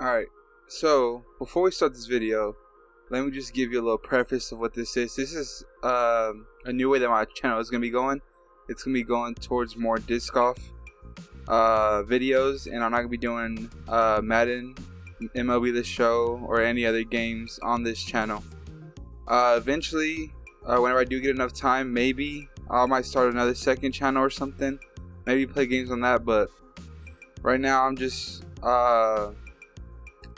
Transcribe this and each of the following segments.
Alright, so before we start this video, let me just give you a little preface of what this is. This is a new way that my channel is going to be going. It's going to be going towards more disc golf videos, and I'm not going to be doing Madden, MLB The Show, or any other games on this channel. Eventually, whenever I do get enough time, maybe I might start another second channel or something. Maybe play games on that, but right now I'm just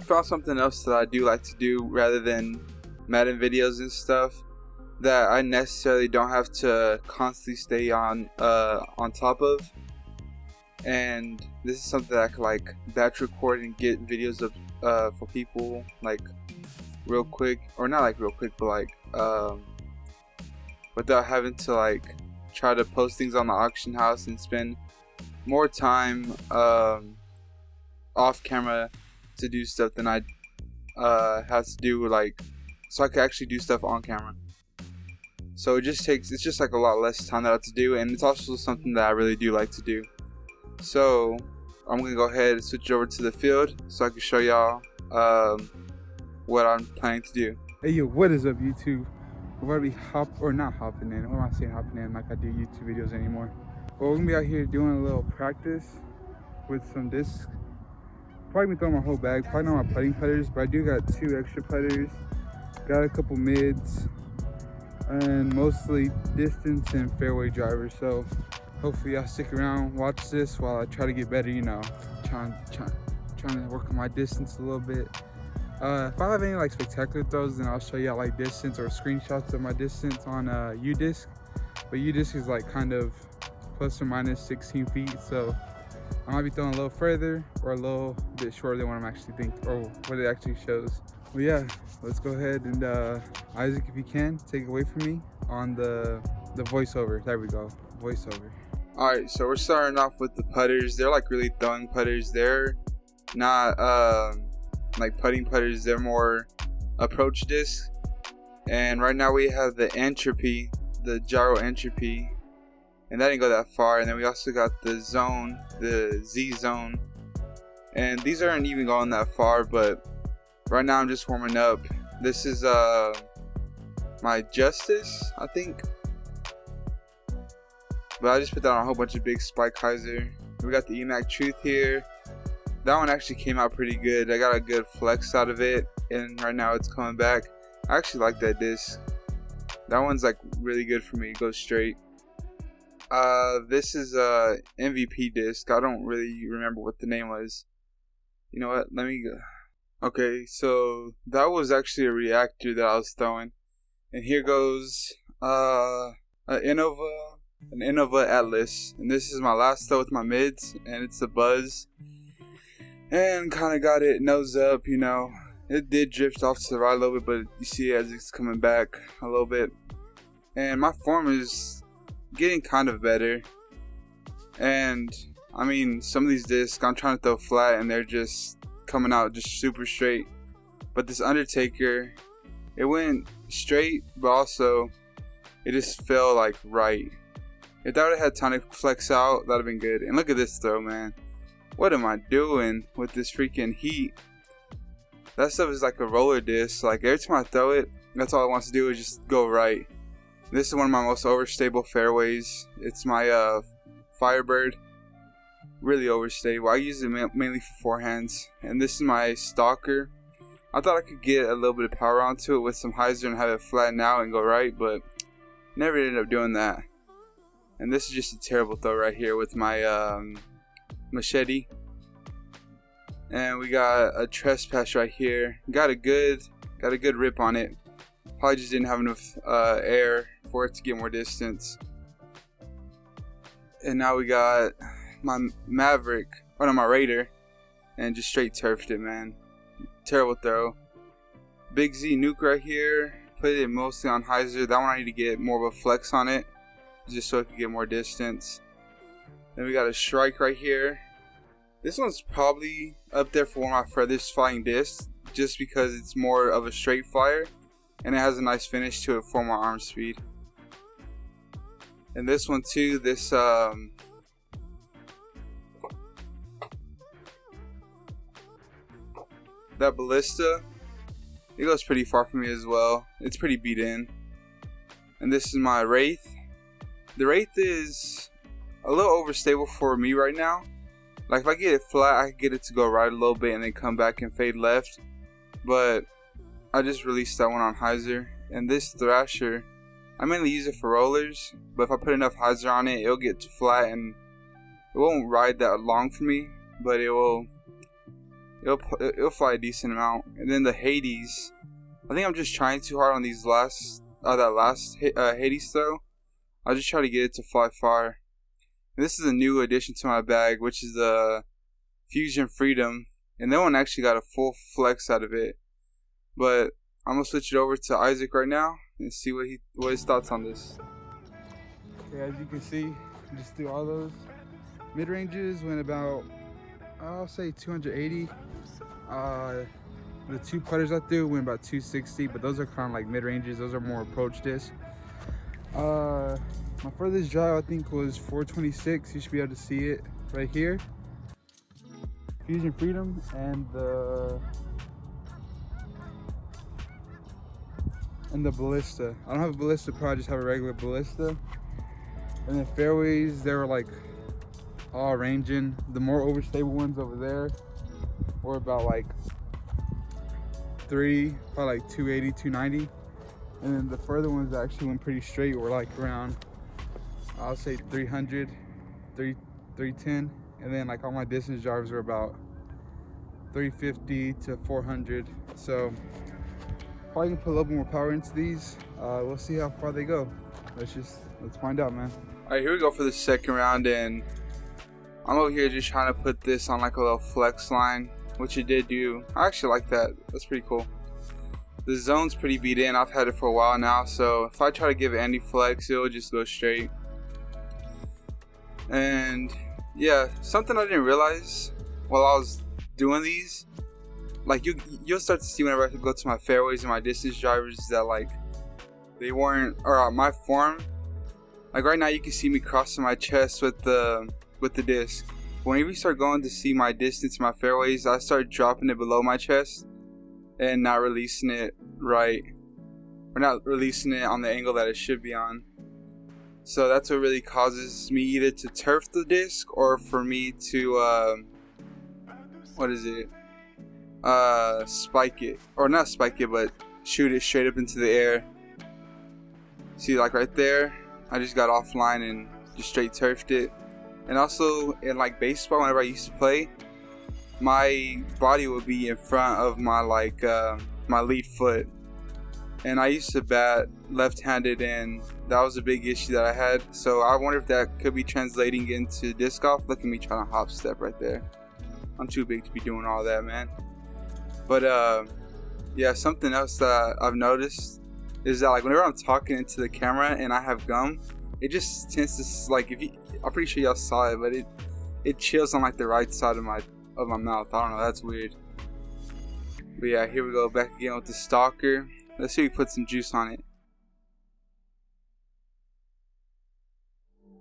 found something else that I do like to do rather than Madden videos and stuff that I necessarily don't have to constantly stay on top of. And this is something that I can like batch record and get videos of for people like real quick, or not like real quick, but like without having to like try to post things on the auction house and spend more time off camera to do stuff than I have to do, like, so I can actually do stuff on camera. So it's just like a lot less time that I have to do, and it's also something that I really do like to do. So I'm gonna go ahead and switch over to the field so I can show y'all what I'm planning to do. Hey yo, what is up YouTube? We're gonna be hopping in. What am I saying hopping in like I do YouTube videos anymore? Well, we're gonna be out here doing a little practice with some discs. Probably gonna throw my whole bag, probably not my putting putters, but I do got 2 extra putters, got a couple mids, and mostly distance and fairway drivers. So hopefully y'all stick around, watch this while I try to get better, you know, trying to work on my distance a little bit. If I have any like spectacular throws, then I'll show y'all like distance or screenshots of my distance on UDisc. But UDisc is like kind of plus or minus 16 feet, so I might be throwing a little further or a little bit shorter than what I'm actually thinking, or what it actually shows. But yeah, let's go ahead and Isaac, if you can, take it away from me on the voiceover. There we go, voiceover. Alright, so we're starting off with the putters. They're like really throwing putters. They're not like putting putters, they're more approach discs. And right now we have the Entropy, the gyro Entropy, and that didn't go that far. And then we also got the Zone, the Z Zone, and these aren't even going that far, but right now I'm just warming up. This is my Justice, I think, but I just put that on a whole bunch of big spike hyzer. We got the EMAC Truth here. That one actually came out pretty good. I got a good flex out of it, and right now it's coming back. I actually like that disc. That one's like really good for me. It goes straight. This is a MVP disc. I don't really remember what the name was. You know what? Let me go. Okay, so that was actually a reactor that I was throwing, and here goes an Innova Atlas, and this is my last throw with my mids, and it's a Buzz. And kind of got it nose up, you know. It did drift off to the right a little bit, but you see as it's coming back a little bit. And my form is getting kind of better. And I mean, some of these discs I'm trying to throw flat and they're just coming out just super straight. But this Undertaker, it went straight, but also it just fell like right. If that would have had time to flex out, that would have been good. And look at this throw, man. What am I doing with this freaking heat? That stuff is like a roller disc. Like every time I throw it, that's all it wants to do is just go right. This is one of my most overstable fairways. It's my Firebird. Really overstable. I use it mainly for forehands. And this is my Stalker. I thought I could get a little bit of power onto it with some hyzer and have it flatten out and go right, but never ended up doing that. And this is just a terrible throw right here with my Machete. And we got a Trespass right here. Got a good rip on it. Probably just didn't have enough air for it to get more distance. And now we got my Maverick, my Raider, and just straight turfed it, man. Terrible throw. Big Z Nuke right here. Put it mostly on hyzer. That one I need to get more of a flex on it, just so I can get more distance. Then we got a Shrike right here. This one's probably up there for one of my furthest flying discs, just because it's more of a straight flyer, and it has a nice finish to it for my arm speed. And this one too, this that Ballista, it goes pretty far for me as well. It's pretty beat in. And this is my Wraith. The Wraith is a little overstable for me right now. Like if I get it flat, I can get it to go right a little bit and then come back and fade left. But I just released that one on hyzer. And this Thrasher, I mainly use it for rollers, but if I put enough hyzer on it, it'll get flat and it won't ride that long for me, but it'll fly a decent amount. And then the Hades, I think I'm just trying too hard on these that last Hades throw. I'll just try to get it to fly far. And this is a new addition to my bag, which is the Fusion Freedom, and that one actually got a full flex out of it. But I'm gonna switch it over to Isaac right now and see what his thoughts on this. Okay, as you can see, just through all those mid ranges went about, I'll say 280. The two putters I threw went about 260, but those are kind of like mid ranges. Those are more approach discs. My furthest drive I think was 426. You should be able to see it right here. Fusion Freedom and the Ballista. I don't have a Ballista Pro, I just have a regular Ballista. And the fairways, they were like all ranging. The more overstable ones over there were about like probably like 280, 290. And then the further ones that actually went pretty straight were like around, I'll say 300, 310. And then like all my distance drives were about 350 to 400. So probably gonna put a little bit more power into these. We'll see how far they go. Let's find out, man. Alright, here we go for the second round, and I'm over here just trying to put this on like a little flex line, which it did do. I actually like that. That's pretty cool. The zone's pretty beat in. I've had it for a while now, so if I try to give it any flex, it'll just go straight. And yeah, something I didn't realize while I was doing these, like you'll start to see whenever I go to my fairways and my distance drivers that like they weren't, or my form. Like right now you can see me crossing my chest with the disc. Whenever you start going to see my distance, my fairways, I start dropping it below my chest and not releasing it right, or not releasing it on the angle that it should be on. So that's what really causes me either to turf the disc or for me to spike it, or not spike it, but shoot it straight up into the air. See, like right there, I just got offline and just straight turfed it. And also in like baseball, whenever I used to play, my body would be in front of my my lead foot, and I used to bat left-handed, and that was a big issue that I had. So I wonder if that could be translating into disc golf. Look at me trying to hop step right there. I'm too big to be doing all that, man. But yeah, something else that I've noticed is that like whenever I'm talking into the camera and I have gum, it just tends to like, I'm pretty sure y'all saw it, but it chills on like the right side of my mouth. I don't know, that's weird. But yeah, here we go back again with the Stalker. Let's see if we put some juice on it.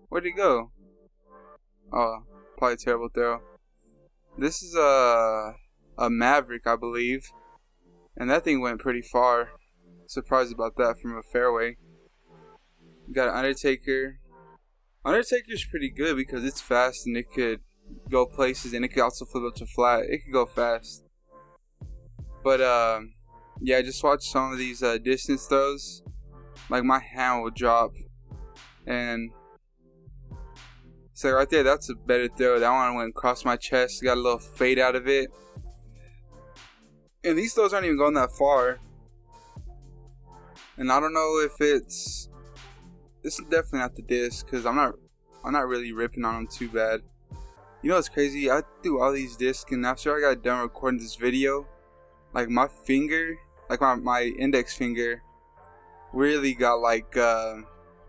Where'd it go? Oh, probably a terrible throw. This is a Maverick, I believe, and that thing went pretty far. Surprised about that from a fairway. Got an Undertaker. Undertaker's pretty good because it's fast and it could go places, and it could also flip up to flat. It could go fast. But yeah, I just watched some of these distance throws. Like my hand will drop, and so right there, that's a better throw. That one went across my chest, got a little fade out of it. And these throws aren't even going that far. And I don't know if this is definitely not the disc, because I'm not really ripping on them too bad. You know what's crazy? I threw all these discs, and after I got done recording this video, like my finger, like my index finger, really got like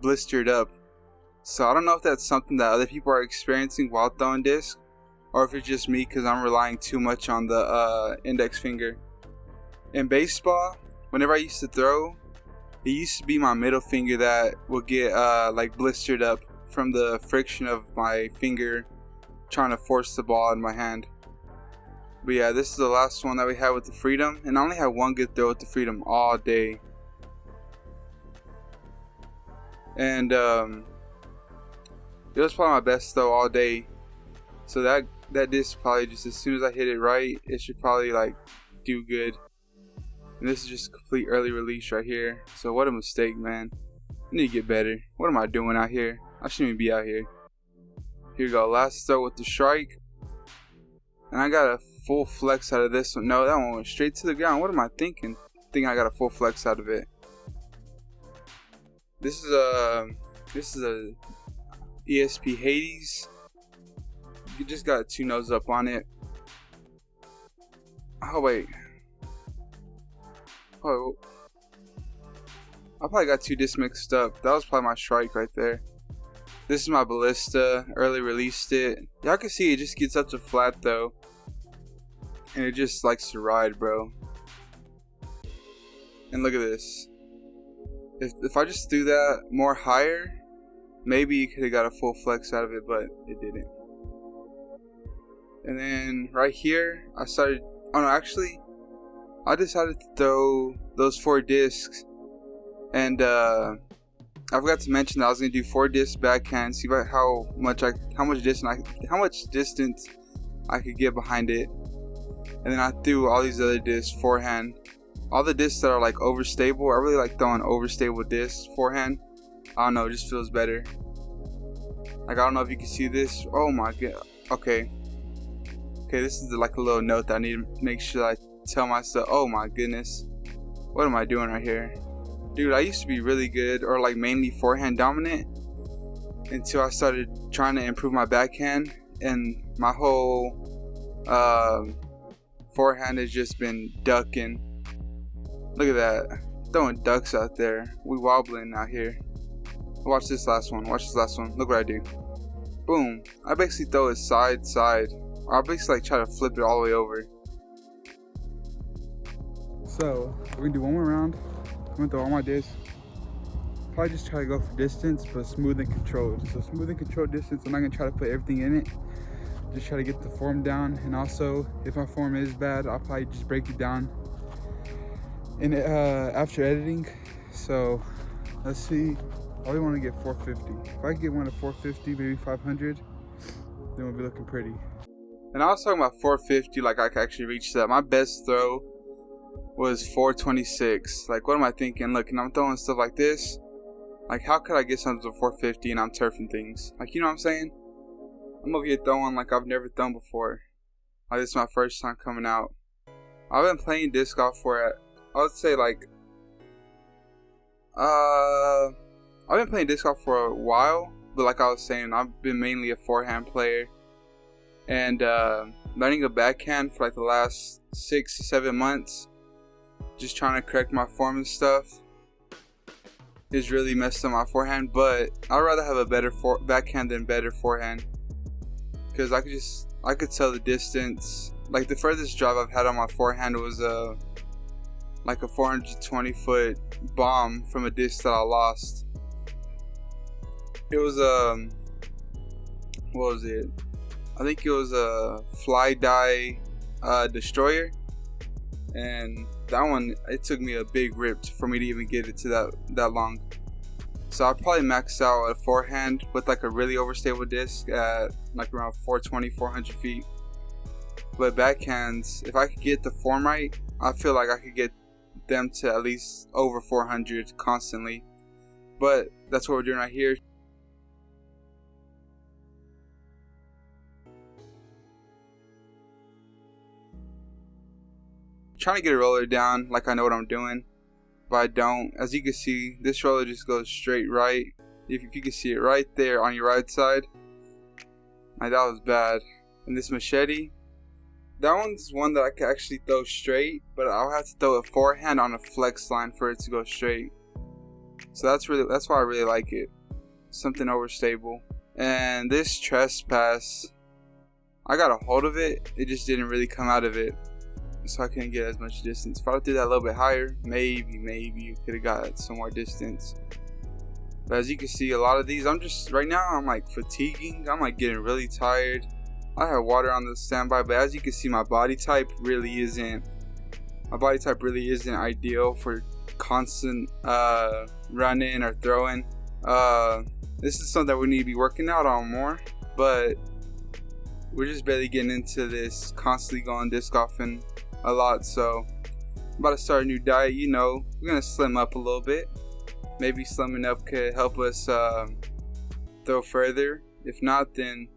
blistered up. So I don't know if that's something that other people are experiencing while throwing disc, or if it's just me because I'm relying too much on the index finger. In baseball, whenever I used to throw, it used to be my middle finger that would get like blistered up from the friction of my finger trying to force the ball in my hand. But yeah, this is the last one that we had with the Freedom, and I only had one good throw with the Freedom all day. And it was probably my best throw all day. So that disc probably just, as soon as I hit it right, it should probably like do good. And this is just a complete early release right here. So what a mistake, man. I need to get better. What am I doing out here? I shouldn't even be out here. Here we go, last throw with the Shrike. And I got a full flex out of this one. No, that one went straight to the ground. What am I thinking? I got a full flex out of it. This is a ESP Hades. You just got a 2 nose up on it. Oh wait. Oh, I probably got 2 discs mixed up. That was probably my Shrike right there. This is my Ballista. Early released it. Y'all can see it just gets up to flat though. And it just likes to ride, bro. And look at this. If I just threw that more higher, maybe you could have got a full flex out of it, but it didn't. And then right here, I decided to throw those 4 discs. And I forgot to mention that I was gonna do 4 discs backhand, see about how much distance I could get behind it. And then I threw all these other discs forehand. All the discs that are like overstable, I really like throwing overstable discs forehand. I don't know, it just feels better. Like, I don't know if you can see this. Oh my god. Okay, this is like a little note that I need to make sure I tell myself. Oh my goodness, what am I doing right here? Dude, I used to be really good, or like mainly forehand dominant, until I started trying to improve my backhand, and my whole forehand has just been ducking. Look at that, throwing ducks out there. We wobbling out here. Watch this last one. Look what I do. Boom. I basically throw it side. Or I basically like try to flip it all the way over. So we're gonna do one more round. I'm gonna throw all my discs. Probably just try to go for distance, but smooth and controlled. So smooth and controlled distance. I'm not gonna try to put everything in it. Just try to get the form down. And also, if my form is bad, I'll probably just break it down in after editing. So let's see. I really want to get 450. If I can get one at 450, maybe 500, then we'll be looking pretty. And I was talking about 450, like I could actually reach that. My best throw was 426. Like, what am I thinking? Look, and I'm throwing stuff like this. Like, how could I get something to 450 and I'm turfing things? Like, you know what I'm saying? I'm over here throwing like I've never thrown before. Like, this is my first time coming out. I've been playing disc golf for, I would say like, I've been playing disc golf for a while, but like I was saying, I've been mainly a forehand player, and learning a backhand for like the last 6 to 7 months, just trying to correct my form and stuff, is really messed up my forehand. But I'd rather have a better backhand than better forehand, because I could tell the distance. Like, the furthest drive I've had on my forehand was like a 420-foot bomb from a disc that I lost. It was what was it? I think it was a Fly Die Destroyer, and that one, it took me a big rip for me to even get it to that long. So I'd probably max out a forehand with like a really overstable disc at like around 420, 400 feet. But backhands, if I could get the form right, I feel like I could get them to at least over 400 constantly. But that's what we're doing right here. Trying to get a roller down like I know what I'm doing, but I don't. As you can see, this roller just goes straight right. If you can see it right there on your right side, like, that was bad. And this machete, that one's one that I can actually throw straight, but I'll have to throw a forehand on a flex line for it to go straight. So that's why I really like it. Something overstable. And this trespass, I got a hold of it, it just didn't really come out of it, so I couldn't get as much distance. If I did that a little bit higher, maybe you could have got some more distance. But as you can see, a lot of these, right now I'm like fatiguing. I'm like getting really tired. I have water on the standby, but as you can see, my body type really isn't ideal for constant running or throwing. This is something that we need to be working out on more, but we're just barely getting into this, constantly going disc golfing a lot. So I'm about to start a new diet. You know, we're gonna slim up a little bit. Maybe slimming up could help us throw further. If not, then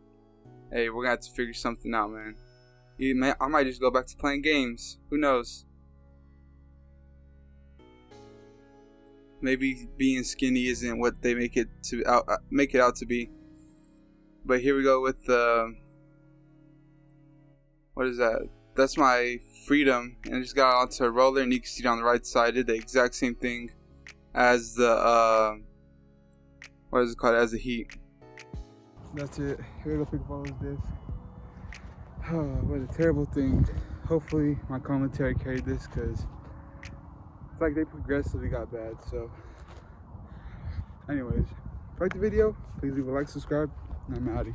hey, we're gonna have to figure something out, man. I might just go back to playing games. Who knows? Maybe being skinny isn't what they make it out to be. But here we go with what is that? That's my Freedom, and I just got onto a roller, and you can see it on the right side. I did the exact same thing as the what is it called? As the Heat. That's it. Here we go pick up all those discs. Oh, what a terrible thing. Hopefully my commentary carried this, because it's like they progressively got bad. So anyways, if you like the video, please leave a like, subscribe, and I'm outie.